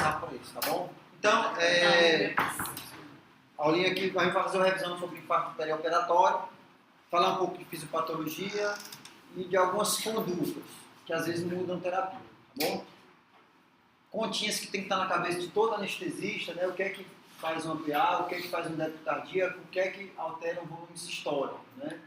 passar por isso, tá bom? Então, a aulinha aqui, a gente vai fazer uma revisão sobre infarto perioperatório, falar um pouco de fisiopatologia e de algumas condutas que às vezes mudam terapia, tá bom? Continhas que tem que estar na cabeça de todo anestesista, né? O que é que faz um ampliar, o que é que faz um débito cardíaco, o que é que altera um volume sistólico, né?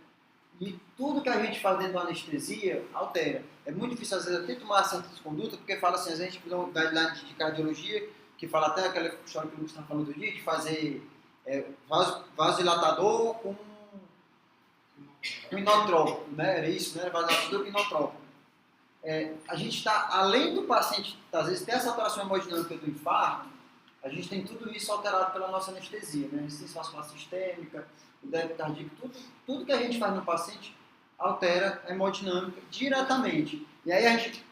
E tudo que a gente faz dentro da anestesia altera. É muito difícil, às vezes, até tomar certas condutas, porque fala assim, a gente tem um guideline de cardiologia, que fala até aquela história que o Lucas estava falando do dia, de fazer vasodilatador com inotrópico, né? Era isso, né? Vasodilatador com inotrópico. A gente está, além do paciente, às vezes, ter essa alteração hemodinâmica do infarto, a gente tem tudo isso alterado pela nossa anestesia, né? Resistência vascular sistêmica, o débito cardíaco, tudo que a gente faz no paciente altera a hemodinâmica diretamente. E aí a gente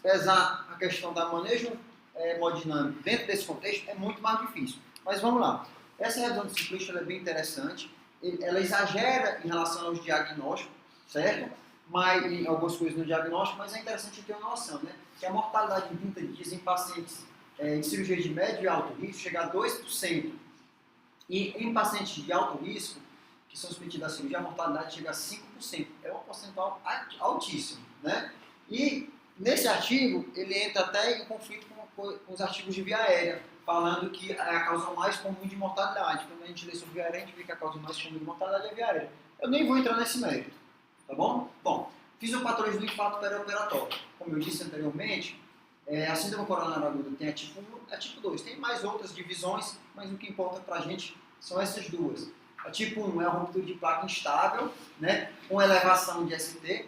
pesar a questão da manejo hemodinâmico dentro desse contexto é muito mais difícil. Mas vamos lá. Essa revisão do ciclista é bem interessante. Ela exagera em relação aos diagnósticos, certo? Mas, em algumas coisas no diagnóstico, mas é interessante ter uma noção, né? Que a mortalidade em 30 dias em pacientes em cirurgia de médio e alto risco chega a 2%. E em pacientes de alto risco, que são submetidos à cirurgia, a mortalidade chega a 5%. É um percentual altíssimo, né? E nesse artigo, ele entra até em conflito com os artigos de via aérea, falando que é a causa mais comum de mortalidade. Quando a gente lê sobre via aérea, a gente vê que a causa mais comum de mortalidade é a via aérea. Eu nem vou entrar nesse mérito, tá bom? Bom, fisiopatologia do infarto perioperatório. Como eu disse anteriormente, a síndrome coronária aguda tem a tipo 1 e a tipo 2. Tem mais outras divisões, mas o que importa pra gente são essas duas. A tipo 1 é a ruptura de placa instável, né, com elevação de ST.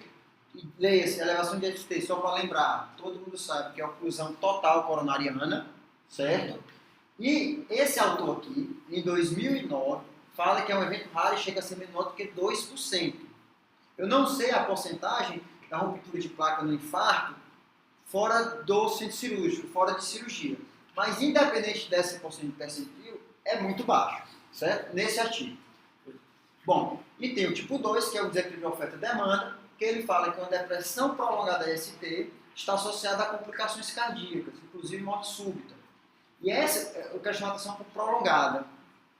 E leia-se, elevação de ST, só para lembrar, todo mundo sabe que é a oclusão total coronariana, certo? E esse autor aqui, em 2009, fala que é um evento raro e chega a ser menor do que 2%. Eu não sei a porcentagem da ruptura de placa no infarto fora do centro cirúrgico, fora de cirurgia. Mas independente dessa percentil, é muito baixo, certo? Nesse artigo. Bom, e tem o tipo 2, que é o desequilíbrio oferta-demanda, que ele fala que uma depressão prolongada ST está associada a complicações cardíacas, inclusive morte súbita. E essa, eu quero chamar a atenção para prolongada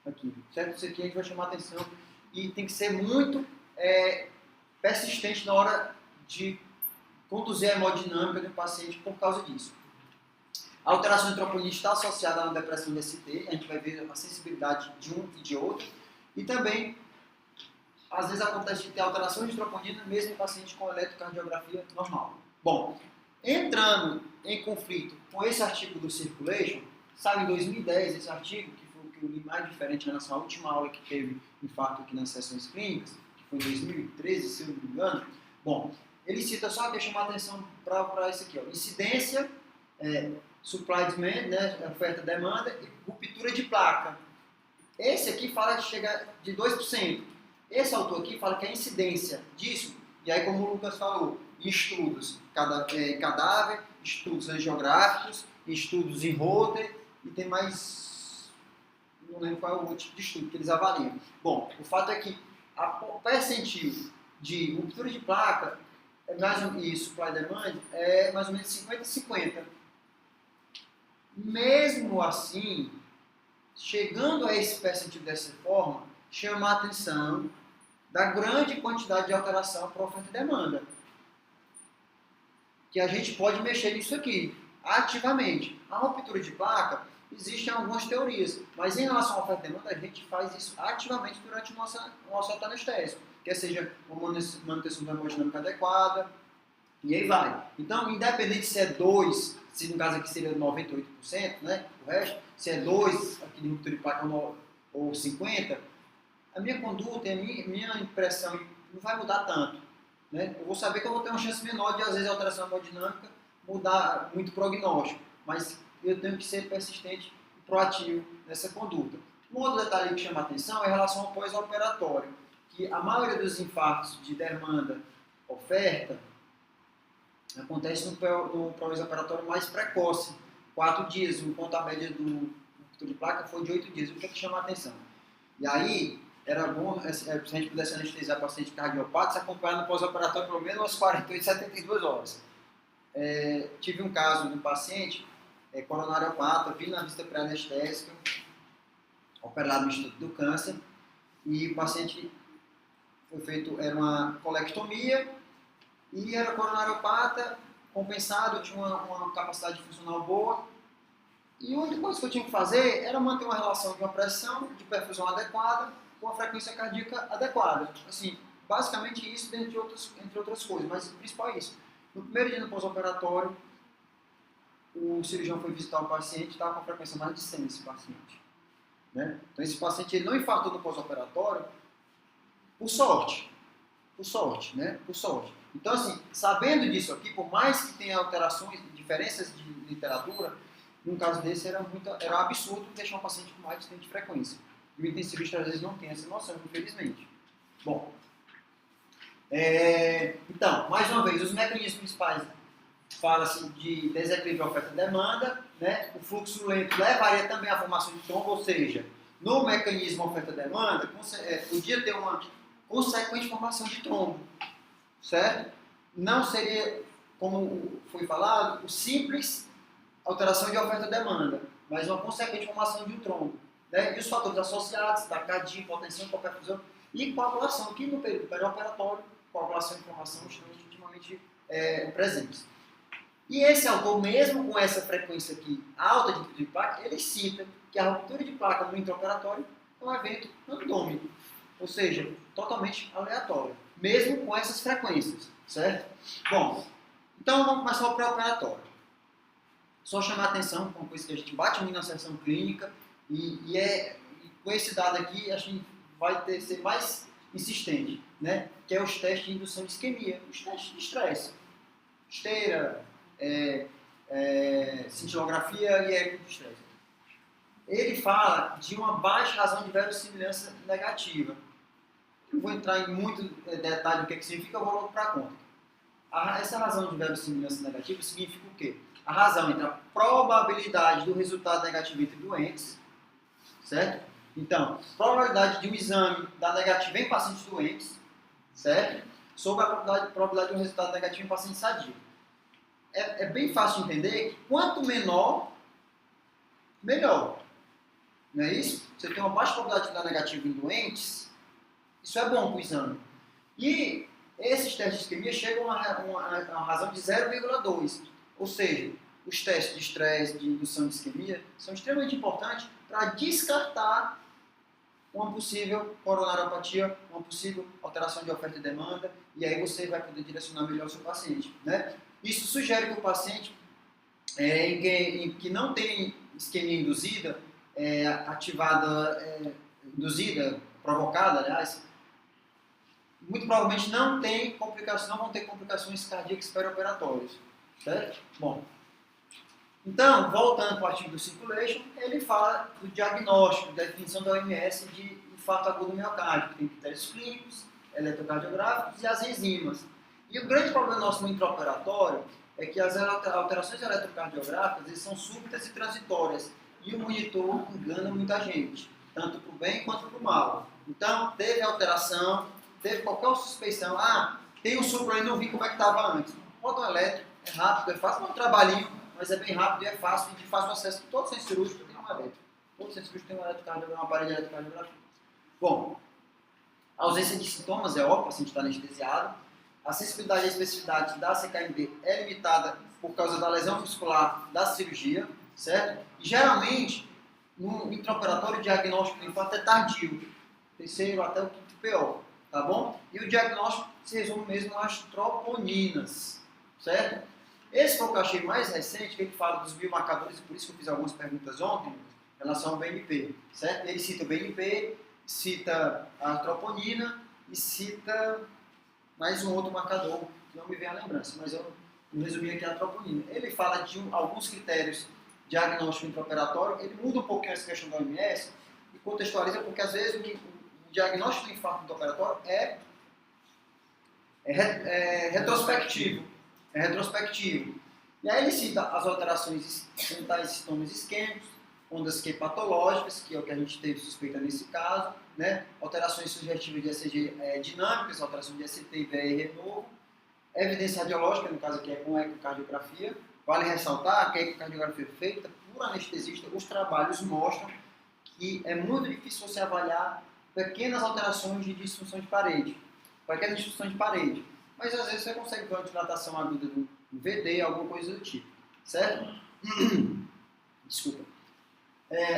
aqui, certo? Isso aqui a gente vai chamar a atenção e tem que ser muito persistente na hora de conduzir a hemodinâmica do paciente por causa disso. A alteração de troponina está associada a uma depressão de ST, a gente vai ver a sensibilidade de um e de outro, e também às vezes acontece de ter alteração de troponina mesmo em paciente com eletrocardiografia normal. Bom, entrando em conflito com esse artigo do Circulation, saiu em 2010 esse artigo, que foi o que eu li mais diferente em relação à última aula que teve infarto aqui nas sessões clínicas, que foi em 2013, se eu não me engano. Bom, ele cita só que chamar a atenção para isso aqui, ó, incidência, supply demand, né, oferta-demanda e ruptura de placa. Esse aqui fala que chega de 2%. Esse autor aqui fala que a incidência disso, e aí como o Lucas falou, estudos cadáver, estudos angiográficos, estudos em Holter, e tem mais, não lembro qual é o tipo de estudo que eles avaliam. Bom, o fato é que o percentil de ruptura de placa e supply demand é mais ou menos 50-50. Mesmo assim, chegando a esse percentil dessa forma, chama a atenção da grande quantidade de alteração para oferta e demanda. Que a gente pode mexer nisso aqui, ativamente. A ruptura de placa, existem algumas teorias, mas em relação à oferta e demanda, a gente faz isso ativamente durante o nosso autoanestésico. Quer seja uma manutenção da hemodinâmica adequada, e aí vai. Então, independente se é 2, se no caso aqui seria 98%, né, o resto, se é 2 aqui de ruptura de placa ou 50%, a minha conduta, a minha impressão não vai mudar tanto. Né? Eu vou saber que eu vou ter uma chance menor de, às vezes, a alteração hemodinâmica mudar muito o prognóstico, mas eu tenho que ser persistente e proativo nessa conduta. Um outro detalhe que chama a atenção é em relação ao pós-operatório, que a maioria dos infartos de demanda-oferta acontece no pós-operatório mais precoce, 4 dias, o ponto a média do ruptura de placa foi de 8 dias, o que é que chama a atenção? E aí, era bom se a gente pudesse anestesiar paciente cardiopata, se acompanhar no pós-operatório pelo menos umas 48, 72 horas. Tive um caso de um paciente coronariopata, vi na vista pré-anestésica, operado no Instituto do Câncer, e o paciente era uma colectomia, e era coronariopata, compensado, tinha uma capacidade funcional boa, e a única coisa que eu tinha que fazer era manter uma relação de uma pressão, de perfusão adequada, com a frequência cardíaca adequada. Assim, basicamente isso, entre outras coisas, mas o principal é isso. No primeiro dia do pós-operatório, o cirurgião foi visitar o paciente, estava com a frequência mais de 100 esse paciente. Né? Então esse paciente ele não infartou no pós-operatório por sorte. Por sorte, né? Por sorte. Então assim, sabendo disso aqui, por mais que tenha alterações, diferenças de literatura, num caso desse era um absurdo deixar um paciente com mais de frequência. E o intensivista às vezes não tem essa noção, infelizmente. Bom, então, mais uma vez, os mecanismos principais fala-se de desequilíbrio oferta-demanda, né? O fluxo lento levaria também à formação de trombo, ou seja, no mecanismo oferta-demanda, podia ter uma consequente formação de trombo, certo? Não seria, como foi falado, o simples alteração de oferta-demanda, mas uma consequente formação de um trombo. Né? E os fatores associados, taquicardia, hipotensão, hipoperfusão e coagulação, que no período perioperatório, coagulação e inflamação estão intimamente presentes. E esse autor, mesmo com essa frequência aqui alta de ruptura de placa, ele cita que a ruptura de placa no intraoperatório é um evento randômico, ou seja, totalmente aleatório, mesmo com essas frequências, certo? Bom, então vamos começar o pré-operatório. Só chamar a atenção com uma coisa que a gente bate muito na sessão clínica e com esse dado aqui a gente vai ser mais insistente, né? Que é os testes de indução de isquemia, os testes de estresse, esteira, cintilografia e eco de estresse. Ele fala de uma baixa razão de verossimilhança negativa. Não vou entrar em muito detalhe do que significa, eu vou logo para a conta. Essa razão de verossimilhança negativa significa o quê? A razão entre a probabilidade do resultado negativo entre doentes, certo? Então, probabilidade de um exame dar negativo em pacientes doentes, certo? Sobre a probabilidade de um resultado negativo em pacientes sadios. É bem fácil de entender que quanto menor, melhor. Não é isso? Você tem uma baixa probabilidade de dar negativo em doentes, isso é bom para o exame. E esses testes de isquemia chegam a uma razão de 0,2. Ou seja, os testes de estresse, de indução de isquemia, são extremamente importantes para descartar uma possível coronariopatia, uma possível alteração de oferta e demanda, e aí você vai poder direcionar melhor o seu paciente. Né? Isso sugere que o paciente que não tem isquemia induzida, induzida, provocada, aliás, muito provavelmente não vão ter complicações cardíacas perioperatórias. Certo? Bom, então, voltando para o artigo do Circulation, ele fala do diagnóstico, da definição da OMS de infarto agudo do miocárdio, que tem critérios clínicos, eletrocardiográficos e as enzimas. E o grande problema nosso no intraoperatório é que as alterações eletrocardiográficas eles são súbitas e transitórias, e o monitor engana muita gente, tanto para o bem quanto para o mal. Então, teve alteração, teve qualquer suspeição, tem um supra aí, não vi como é que estava antes. Bota um eletro, é rápido, é fácil, é um trabalhinho, mas é bem rápido e é fácil, e de fácil acesso. Todo centro cirúrgico tem um eletro. Todo centro cirúrgico tem um eletrocardiograma, uma parede de eletrocardiografia. Bom, a ausência de sintomas é óbvio, o paciente está anestesiado. A sensibilidade e a especificidade da CKMB é limitada por causa da lesão muscular da cirurgia, certo? E, geralmente, no intraoperatório, o diagnóstico do infarto é tardio, terceiro até o quinto PO, tá bom? E o diagnóstico se resume mesmo às troponinas, certo? Esse foi o que eu achei mais recente, que ele fala dos biomarcadores, por isso que eu fiz algumas perguntas ontem, em relação ao BNP, certo? Ele cita o BNP, cita a troponina e cita mais um outro marcador, que não me vem à lembrança, mas eu resumi aqui a troponina. Ele fala de alguns critérios diagnóstico intraoperatório, ele muda um pouquinho essa questão da OMS e contextualiza, porque às vezes o diagnóstico do infarto intraoperatório é retrospectivo. É retrospectivo. E aí ele cita as alterações mentais e sintomas isquêmicos, ondas Q patológicas, que é o que a gente teve suspeita nesse caso, né? Alterações sugestivas de ECG dinâmicas, alteração de ST e VR novo, evidência radiológica, no caso aqui é com ecocardiografia, Vale ressaltar que a ecocardiografia feita por anestesista, os trabalhos mostram que é muito difícil você avaliar pequenas alterações de disfunção de parede. Pequenas disfunções de parede. Mas às vezes você consegue ver uma dilatação aguda do VD, alguma coisa do tipo. Certo? Desculpa.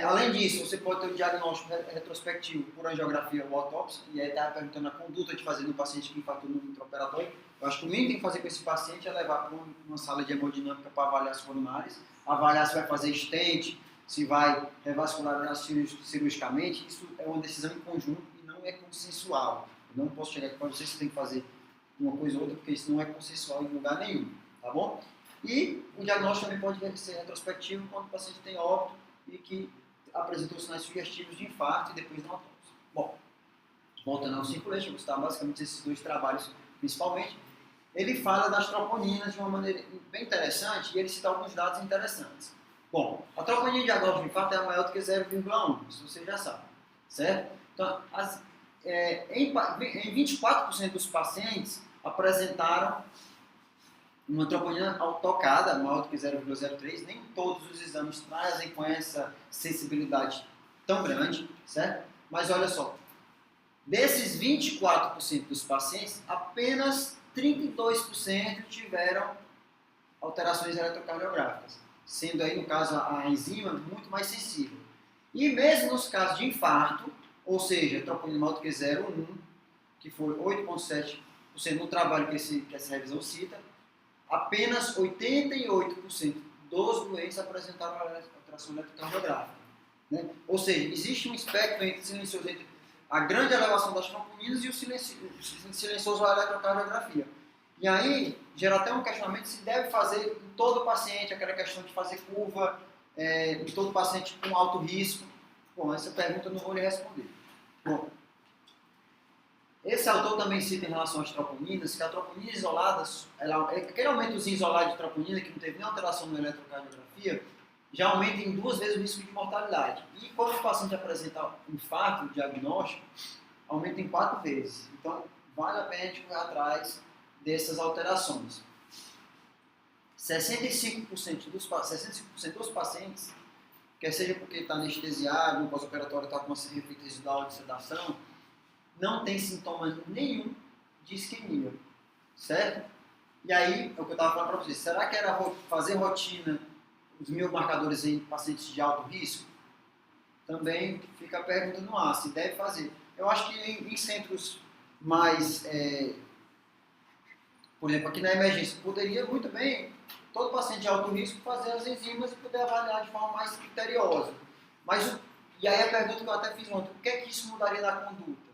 Além disso, você pode ter o diagnóstico retrospectivo por angiografia ou autópsia, e aí está perguntando a conduta de fazer no paciente que infartou no intraoperatório. Eu acho que o mínimo que tem que fazer com esse paciente é levar para uma sala de hemodinâmica para avaliar as coronárias, avaliar se vai fazer stent, se vai revascularizar cirurgicamente. Isso é uma decisão em conjunto e não é consensual. Eu não posso chegar aqui para vocês que tem que fazer uma coisa ou outra, porque isso não é consensual em lugar nenhum, tá bom? E o diagnóstico também pode ser retrospectivo quando o paciente tem óbito e que apresentou sinais sugestivos de infarto e depois da autópsia. Bom, voltando ao circulation, Gustavo, basicamente esses dois trabalhos principalmente, ele fala das troponinas de uma maneira bem interessante e ele cita alguns dados interessantes. Bom, a troponina de diagnóstico de infarto é maior do que 0,1, isso você já sabe, certo? Então, em 24% dos pacientes apresentaram uma troponina autotocada, maior do que 0,03, nem todos os exames trazem com essa sensibilidade tão grande, certo? Mas olha só, desses 24% dos pacientes, apenas 32% tiveram alterações eletrocardiográficas, sendo aí, no caso, a enzima muito mais sensível. E mesmo nos casos de infarto, ou seja, troponina maior do que 0,1, que foi 8,7% no trabalho que essa revisão cita, apenas 88% dos doentes apresentaram alteração eletrocardiográfica. Né? Ou seja, existe um espectro entre silencioso, entre a grande elevação das troponinas e o silencioso a eletrocardiografia. E aí, gera até um questionamento se deve fazer em todo paciente, aquela questão de fazer curva em todo paciente com alto risco. Bom, essa pergunta eu não vou lhe responder. Bom, esse autor também cita em relação às troponinas, que a troponina isolada, aquele aumentozinho isolado de troponina, que não teve nem alteração na eletrocardiografia, já aumenta em 2 vezes o risco de mortalidade. E quando o paciente apresenta infarto diagnóstico, aumenta em 4 vezes. Então, vale a pena a gente correr atrás dessas alterações. 65% dos pacientes, quer seja porque está anestesiado, no pós-operatório está com uma efeito residual de sedação, não tem sintoma nenhum de isquemia, certo? E aí, é o que eu estava falando para vocês, será que era fazer rotina os biomarcadores em pacientes de alto risco? Também fica a pergunta no ar, se deve fazer. Eu acho que em centros mais, por exemplo, aqui na emergência, poderia muito bem, todo paciente de alto risco, fazer as enzimas e poder avaliar de forma mais criteriosa. E aí a pergunta que eu até fiz ontem, o que é que isso mudaria na conduta?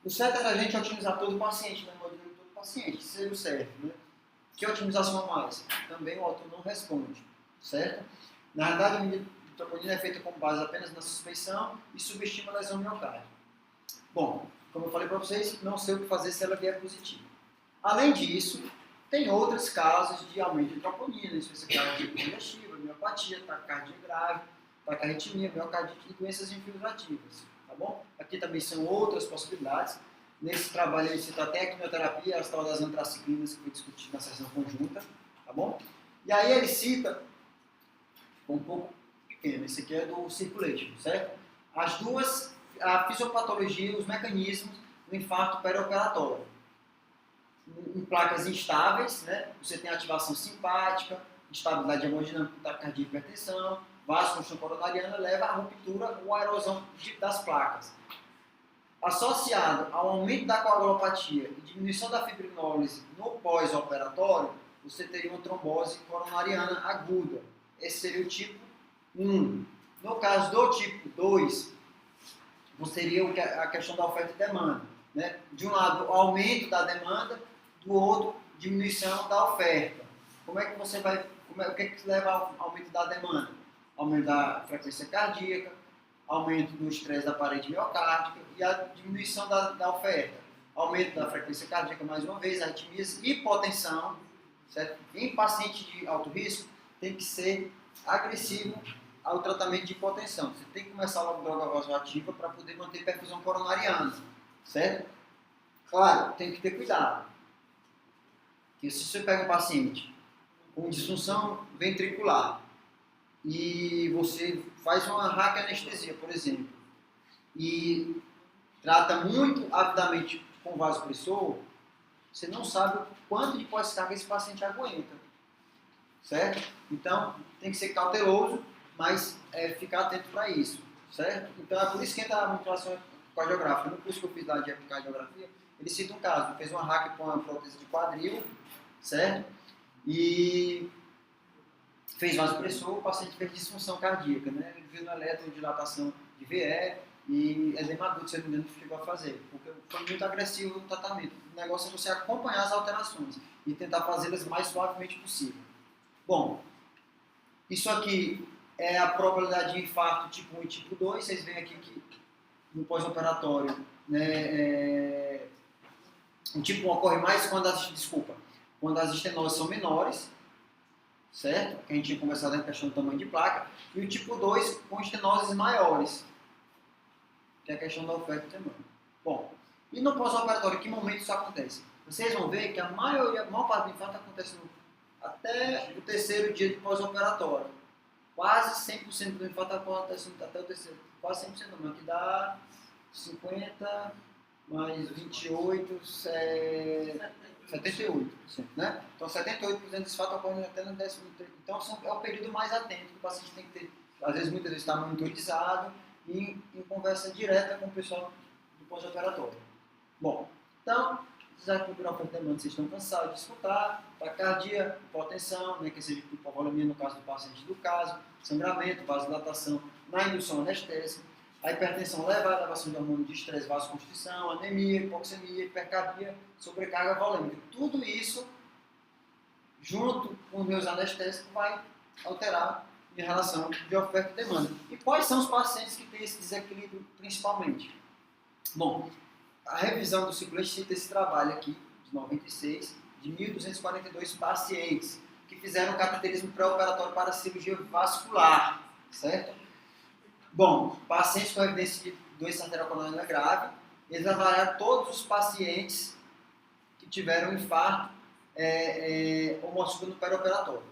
O certo era a gente otimizar todo o paciente, né? Todo o paciente, isso seria o certo, né? Que otimização a mais? Também o autor não responde, certo? Na verdade, a medida de troponina é feita com base apenas na suspeição e subestima a lesão miocárdica. Bom, como eu falei para vocês, não sei o que fazer se ela vier positiva. Além disso, tem outros casos de aumento de troponina, insuficiência cardíaca congestiva, miopatia, taquicardia grave, taquiarritmia, miocardite e doenças infiltrativas. Tá bom? Aqui também são outras possibilidades. Nesse trabalho ele cita até a quimioterapia, as tal das antraciclinas que foi discutido na sessão conjunta. Tá bom? E aí ele cita, um pouco pequeno, esse aqui é do circulation, certo? As duas, a fisiopatologia, os mecanismos do infarto perioperatório. Em placas instáveis, né? Você tem ativação simpática, instabilidade hemodinâmica, taquicardia e hipertensão, vasoconstrição coronariana leva à ruptura ou à erosão das placas. Associado ao aumento da coagulopatia e diminuição da fibrinólise no pós-operatório, você teria uma trombose coronariana aguda. Esse seria o tipo 1. No caso do tipo 2, você teria a questão da oferta e demanda. Né? De um lado, o aumento da demanda, do outro, diminuição da oferta. Como é que você vai... o que é que leva ao aumento da demanda? Aumento da frequência cardíaca, aumento do estresse da parede miocárdica e a diminuição da oferta. Aumento da frequência cardíaca, mais uma vez, arritmias e hipotensão. Certo? Em paciente de alto risco, tem que ser agressivo ao tratamento de hipotensão. Você tem que começar logo droga vasoativa para poder manter perfusão coronariana. Certo? Claro, tem que ter cuidado. Porque se você pega um paciente com disfunção ventricular e você faz uma raquianestesia, por exemplo, e trata muito avidamente com vasopressor, você não sabe o quanto de pós-carga esse paciente aguenta, certo? Então, tem que ser cauteloso, mas ficar atento para isso, certo? Então, é por isso que entra a mutilação cardiográfica. No curso que eu fiz lá de ecocardiografia, ele cita um caso, fez uma raque com uma prótese de quadril, certo? E fez vasopressor, o paciente fez disfunção cardíaca, né? Ele viu na eletrodilatação de VE e edema agudo, se não me engano, chegou a fazer, porque foi muito agressivo no tratamento. O negócio é você acompanhar as alterações e tentar fazê-las mais suavemente possível. Bom, isso aqui é a probabilidade de infarto tipo 1 e tipo 2. Vocês veem aqui que no pós-operatório, né, o tipo 1 ocorre mais quando as estenoses são menores, certo? Que a gente tinha conversado na questão do tamanho de placa. E o tipo 2 com estenoses maiores, que é a questão da oferta e demanda. Bom, e no pós-operatório, em que momento isso acontece? Vocês vão ver que a maior parte do infarto acontece até o terceiro dia de pós-operatório. Quase 100% do infarto acontece até o terceiro. Quase 100% não, que dá 50 mais 28, 78%, né? Então 78% dos fatos ocorrem até no 13º. Então é o período mais atento que o paciente tem que ter. Às vezes, muitas vezes está monitorizado e em conversa direta com o pessoal do pós-operatório. Bom, então, desequilíbrio oferta e demanda, vocês estão cansados de escutar, taquicardia, hipotensão, né, que seja hipovolemia no caso do paciente do caso, sangramento, vasodilatação na indução anestésica, a hipertensão leva à elevação de hormônio de estresse, vasoconstrição, anemia, hipoxemia, hipercarbia, sobrecarga volêmica. Tudo isso, junto com os meus anestésicos, vai alterar em relação de oferta e demanda. E quais são os pacientes que têm esse desequilíbrio principalmente? Bom, a revisão do Circulante cita esse trabalho aqui, de 96, de 1.242 pacientes que fizeram cateterismo pré-operatório para cirurgia vascular, certo? Bom, pacientes com evidência de doença arterial-coronariana grave, eles avaliaram todos os pacientes que tiveram infarto homocíclico no pré-operatório.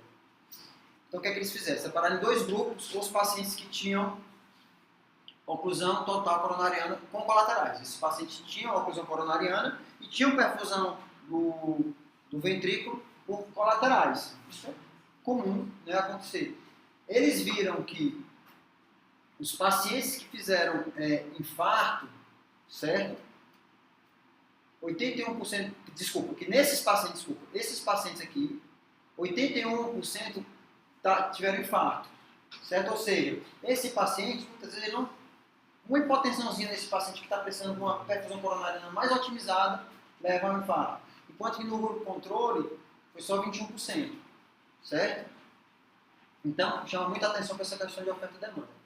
Então, o que é que eles fizeram? Separaram em dois grupos os pacientes que tinham oclusão total coronariana com colaterais. Esses pacientes tinham oclusão coronariana e tinham perfusão do ventrículo por colaterais. Isso é comum, né, acontecer. Eles viram que os pacientes que fizeram infarto, certo? 81%, esses pacientes aqui, 81% tiveram infarto, certo? Ou seja, esse paciente, muitas vezes, uma hipotensãozinha nesse paciente que está precisando de uma perfusão coronariana mais otimizada, leva a um infarto. Enquanto que no grupo controle, foi só 21%, certo? Então, chama muita atenção para essa questão de oferta e demanda.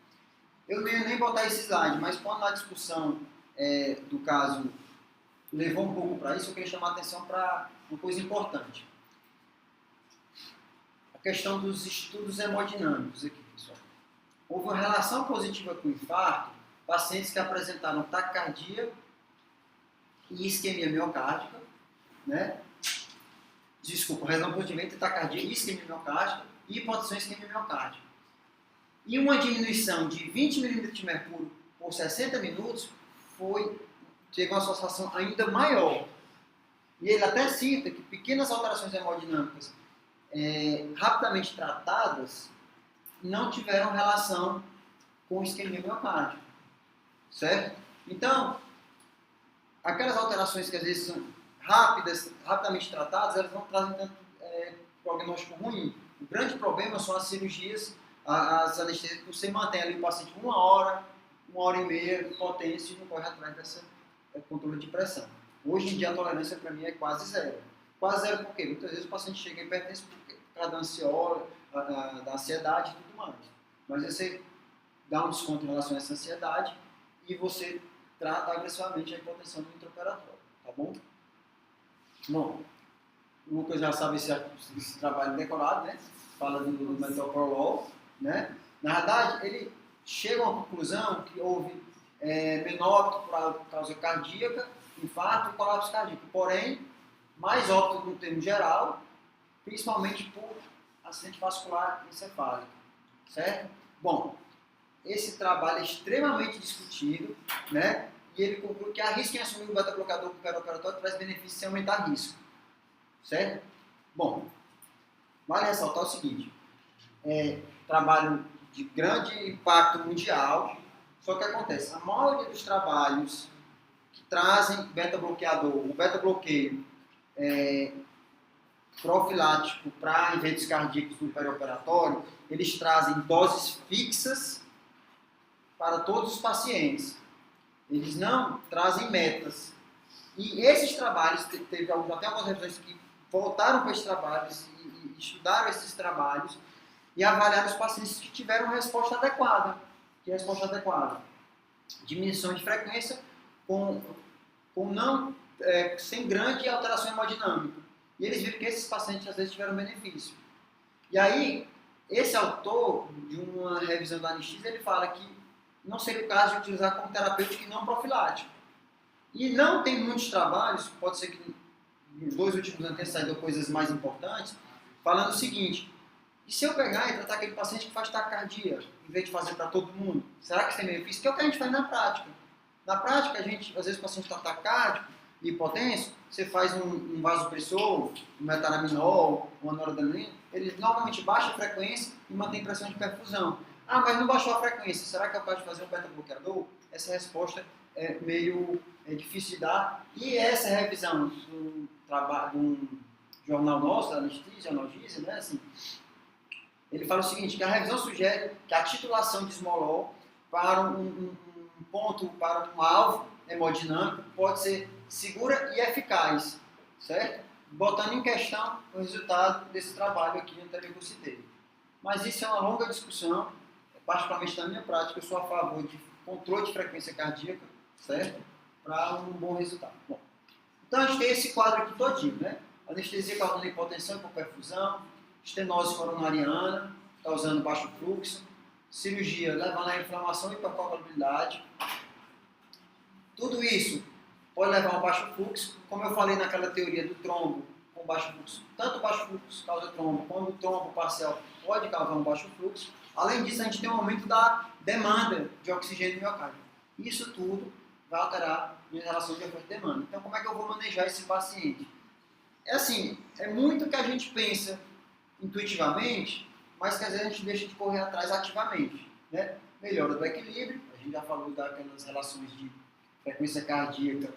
Eu não ia nem botar esse slide, mas quando na discussão do caso levou um pouco para isso, eu queria chamar a atenção para uma coisa importante. A questão dos estudos hemodinâmicos aqui, pessoal. Houve uma relação positiva com o infarto, pacientes que apresentaram taquicardia e isquemia miocárdica, né? Relação positiva entre taquicardia e isquemia miocárdica e hipotensão e isquemia miocárdica. E uma diminuição de 20 ml de mercúrio por 60 minutos teve uma associação ainda maior. E ele até cita que pequenas alterações hemodinâmicas rapidamente tratadas não tiveram relação com isquemia miocárdica, certo? Então, aquelas alterações que às vezes são rapidamente tratadas, elas não trazem tanto prognóstico ruim. O grande problema são as cirurgias, as anestesias, que você mantém ali o paciente 1 hora, 1h30 de potência e não corre atrás dessa controle de pressão. Hoje em dia a tolerância para mim é quase zero. Quase zero por quê? Muitas vezes o paciente chega em hipertensão por causa da ansiedade e tudo mais. Mas você dá um desconto em relação a essa ansiedade e você trata agressivamente a hipotensão do intraoperatório, tá bom? Bom, o Lucas já sabe esse trabalho decorado, né? Fala do metoprolol, né? Na verdade, ele chega a uma conclusão que houve menor óbito por causa cardíaca, infarto e colapso cardíaco. Porém, mais óbito no termo geral, principalmente por acidente vascular encefálico, certo? Bom, esse trabalho é extremamente discutido, né? E ele conclui que arrisca em assumir o beta-bloqueador com perioperatório traz benefícios sem aumentar risco, certo? Bom, vale ressaltar o seguinte, trabalho de grande impacto mundial, só que acontece, a maioria dos trabalhos que trazem beta-bloqueador, o beta-bloqueio profilático para eventos cardíacos no perioperatório, eles trazem doses fixas para todos os pacientes. Eles não trazem metas. E esses trabalhos, teve até algumas revisões que voltaram para esses trabalhos e estudaram esses trabalhos e avaliaram os pacientes que tiveram resposta adequada. Que é a resposta adequada? Diminuição de frequência sem grande alteração hemodinâmica. E eles viram que esses pacientes às vezes tiveram benefício. E aí, esse autor de uma revisão da anistia, ele fala que não seria o caso de utilizar como terapêutico e não profilático. E não tem muitos trabalhos, pode ser que nos 2 últimos anos tenha saído coisas mais importantes, falando o seguinte, e se eu pegar e tratar aquele paciente que faz taquicardia, em vez de fazer para todo mundo, será que isso tem benefício? Que é o que a gente faz na prática. Na prática, às vezes o paciente está taquicárdico e hipotenso, você faz um vasopressor, um metaraminol, uma noradrenalina, ele normalmente baixa a frequência e mantém pressão de perfusão. Ah, mas não baixou a frequência, será que é o caso de fazer um beta-bloqueador? Essa resposta é meio difícil de dar. E essa revisão do trabalho de um jornal nosso, da Anesthesia, Analgesia, né, assim, ele fala o seguinte, que a revisão sugere que a titulação de esmolol para um ponto, para um alvo hemodinâmico, pode ser segura e eficaz, certo? Botando em questão o resultado desse trabalho aqui anterior que eu citei. Mas isso é uma longa discussão, particularmente na minha prática, eu sou a favor de controle de frequência cardíaca, certo? Para um bom resultado. Bom, então a gente tem esse quadro aqui todinho, né? Anestesia causando hipotensão e hipoperfusão, estenose coronariana, causando baixo fluxo, cirurgia levando à inflamação e hipercoagulabilidade. Tudo isso pode levar a um baixo fluxo, como eu falei naquela teoria do trombo com baixo fluxo. Tanto o baixo fluxo causa trombo, como o trombo parcial pode causar um baixo fluxo. Além disso, a gente tem um aumento da demanda de oxigênio no miocárdio. Isso tudo vai alterar a minha relação de oferta e demanda. Então, como é que eu vou manejar esse paciente? É assim, é muito que a gente pensa intuitivamente, mas que às vezes a gente deixa de correr atrás ativamente, né? Melhora do equilíbrio, a gente já falou daquelas relações de frequência cardíaca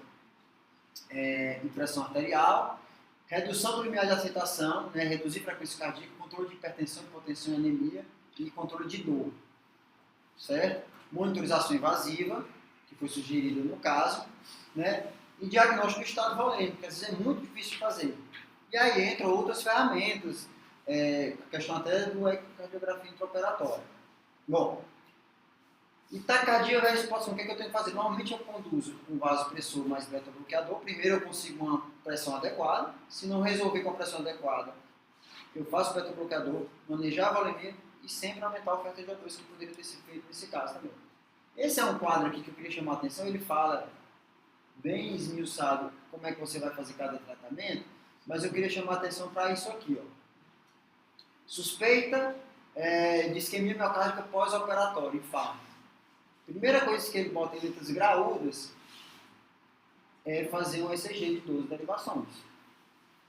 e pressão arterial, redução do limiar de aceitação, né? Reduzir frequência cardíaca, controle de hipertensão, hipotensão e anemia e controle de dor, certo? Monitorização invasiva, que foi sugerida no caso, né? E diagnóstico do estado volêmico, que às vezes é muito difícil de fazer. E aí entram outras ferramentas, a questão até do ecocardiografia intraoperatória. Bom, e taquicardia versus hipotenção, o que eu tenho que fazer? Normalmente eu conduzo um vasopressor mais beta-bloqueador. Primeiro eu consigo uma pressão adequada. Se não resolver com a pressão adequada, eu faço beta-bloqueador, manejar a volemia e sempre aumentar a oferta de O2, que poderia ter sido feito nesse caso também. Esse é um quadro aqui que eu queria chamar a atenção. Ele fala bem esmiuçado como é que você vai fazer cada tratamento, mas eu queria chamar a atenção para isso aqui, ó. Suspeita de isquemia miocárdica pós-operatório, infarto. Primeira coisa que ele bota em letras graúdas é fazer um ECG de 12 derivações,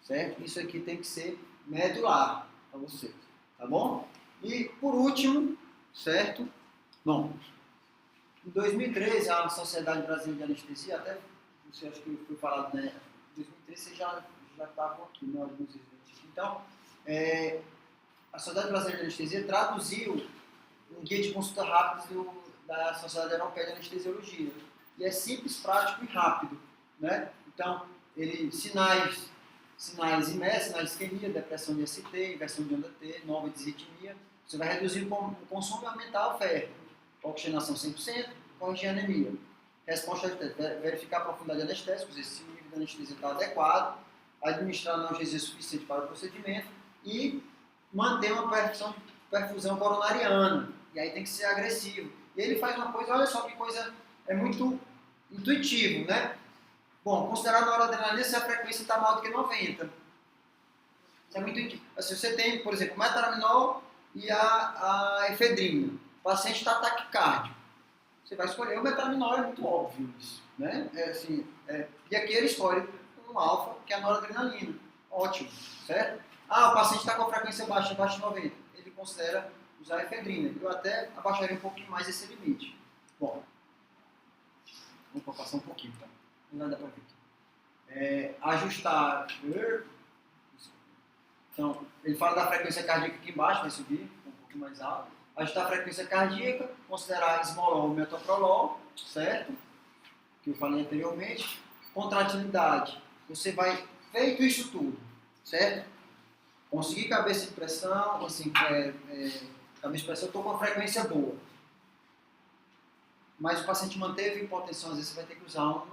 certo? Isso aqui tem que ser medular para você, tá bom? E por último, certo? Bom, em 2013 a Sociedade Brasileira de Anestesia, até você acha que foi falado, né? Em 2013 vocês já estavam aqui, né? Alguns eventos. Então, a Sociedade Brasileira de Anestesia traduziu um guia de consulta rápida da Sociedade Europeia de Anestesiologia. E é simples, prático e rápido, né? Então, sinais IME, sinais de isquemia, depressão de ST, inversão de onda T, nova disritmia. Você vai reduzir o consumo e aumentar a oferta. Oxigenação 100%, corrigir a anemia. Resposta verificar a profundidade anestésica, se o nível de anestesia está adequado, administrar analgesia suficiente para o procedimento e manter uma perfusão coronariana. E aí tem que ser agressivo. E ele faz uma coisa, olha só que coisa, é muito intuitivo, né? Bom, considerar a noradrenalina se a frequência está maior do que 90. Isso é muito assim, você tem, por exemplo, o metalaminol e a efedrina. O paciente está taquicárdio. Você vai escolher o metalaminol, é muito óbvio isso. Né? E aqui ele escolhe um alfa, que é a noradrenalina. Ótimo, certo? O paciente está com a frequência baixa, abaixo de 90. Ele considera usar a efedrina. Eu até abaixaria um pouquinho mais esse limite. Bom, vou passar um pouquinho, tá? Não vai dar para ver. Ajustar. Então, ele fala da frequência cardíaca aqui embaixo, vai subir um pouquinho mais alto. Ajustar a frequência cardíaca, considerar esmolol e metoprolol, certo? Que eu falei anteriormente. Contratilidade. Você vai, feito isso tudo, certo? Conseguir cabeça de pressão, assim, cabeça de pressão, estou com uma frequência boa. Mas o paciente manteve hipotensão, às vezes você vai ter que usar um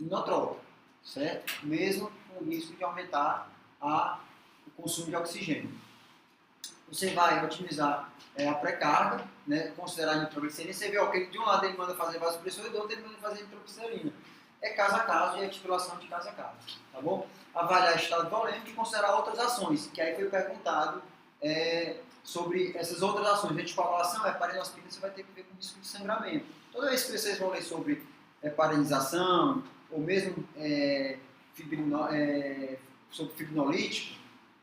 inotrópico, certo? Mesmo com o risco de aumentar o consumo de oxigênio. Você vai otimizar a pré-carga, né? Considerar a nitroglicerina. Você vê que de um lado ele manda fazer vasopressor e do outro ele manda fazer nitroglicerina. É caso a caso e a titulação de caso a caso, tá bom? Avaliar estado volêmico e considerar outras ações, que aí foi perguntado sobre essas outras ações. Anticoagulação, heparinospina, você vai ter que ver com risco de sangramento. Toda vez que vocês vão ler sobre heparinização, ou mesmo sobre fibrinolítico,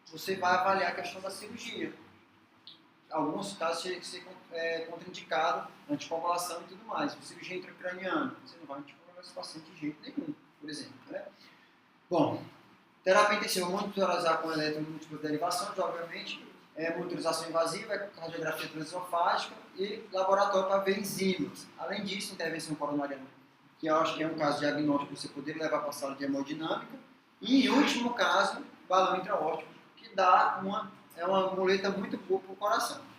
você vai avaliar a questão da cirurgia. Alguns casos chega a ser contraindicado anticoagulação e tudo mais. Cirurgia intracraniana, você não vai anticoagular esse paciente de jeito nenhum, por exemplo. Né? Bom, terapia intensiva, monitorizar com eletromúltiplas derivações, obviamente, monitorização invasiva, cardiografia transesofágica e laboratório para ver enzimas. Além disso, intervenção coronariana, que eu acho que é um caso diagnóstico que você poderia levar para a sala de hemodinâmica. E, em último caso, balão intraórtico, que dá uma muleta muito boa para o coração.